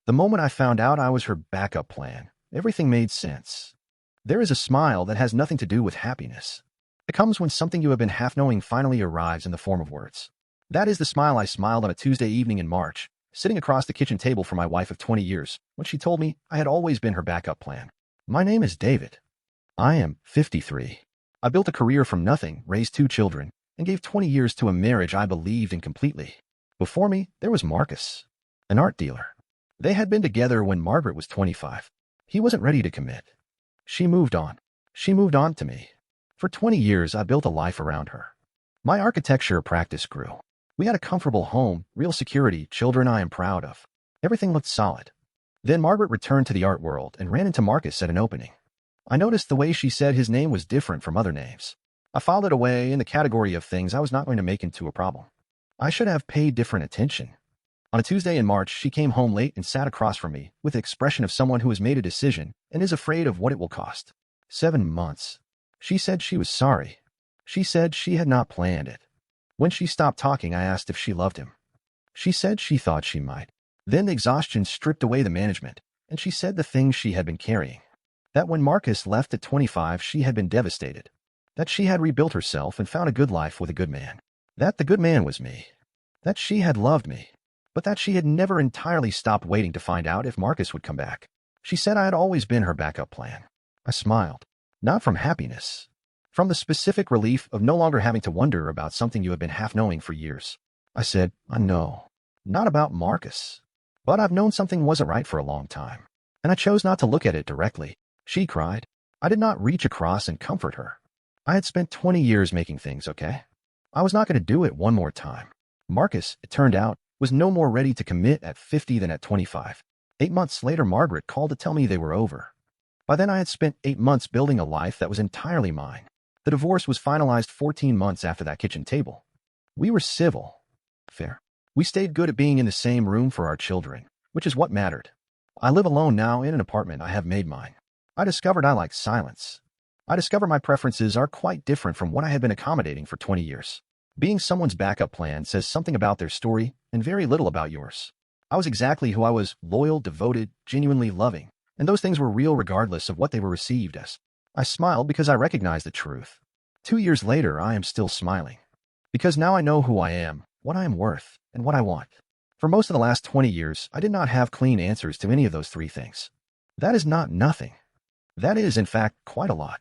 The moment I found out I was her backup plan, everything made sense. There is a smile that has nothing to do with happiness. It comes when something you have been half knowing finally arrives in the form of words. That is the smile I smiled on a Tuesday evening in March, sitting across the kitchen table from my wife of 20 years, when she told me I had always been her backup plan. My name is David. I am 53. I built a career from nothing, raised 2 children, and gave 20 years to a marriage I believed in completely. Before me, there was Marcus, an art dealer. They had been together when Margaret was 25. He wasn't ready to commit. She moved on. She moved on to me. For 20 years, I built a life around her. My architecture practice grew. We had a comfortable home, real security, children I am proud of. Everything looked solid. Then Margaret returned to the art world and ran into Marcus at an opening. I noticed the way she said his name was different from other names. I filed it away in the category of things I was not going to make into a problem. I should have paid different attention. On a Tuesday in March, she came home late and sat across from me with the expression of someone who has made a decision and is afraid of what it will cost. 7 months. She said she was sorry. She said she had not planned it. When she stopped talking, I asked if she loved him. She said she thought she might. Then the exhaustion stripped away the management, and she said the things she had been carrying. That when Marcus left at 25, she had been devastated. That she had rebuilt herself and found a good life with a good man. That the good man was me. That she had loved me. But that she had never entirely stopped waiting to find out if Marcus would come back. She said I had always been her backup plan. I smiled. Not from happiness. From the specific relief of no longer having to wonder about something you have been half knowing for years. I said, I know. Not about Marcus. But I've known something wasn't right for a long time. And I chose not to look at it directly. She cried. I did not reach across and comfort her. I had spent 20 years making things okay. I was not going to do it one more time. Marcus, it turned out, was no more ready to commit at 50 than at 25. 8 months later, Margaret called to tell me they were over. By then, I had spent 8 months building a life that was entirely mine. The divorce was finalized 14 months after that kitchen table. We were civil. Fair. We stayed good at being in the same room for our children, which is what mattered. I live alone now in an apartment I have made mine. I discovered I like silence. I discovered my preferences are quite different from what I had been accommodating for 20 years. Being someone's backup plan says something about their story and very little about yours. I was exactly who I was: loyal, devoted, genuinely loving, and those things were real regardless of what they were received as. I smiled because I recognized the truth. 2 years later, I am still smiling. Because now I know who I am, what I am worth, and what I want. For most of the last 20 years, I did not have clean answers to any of those 3 things. That is not nothing. That is, in fact, quite a lot.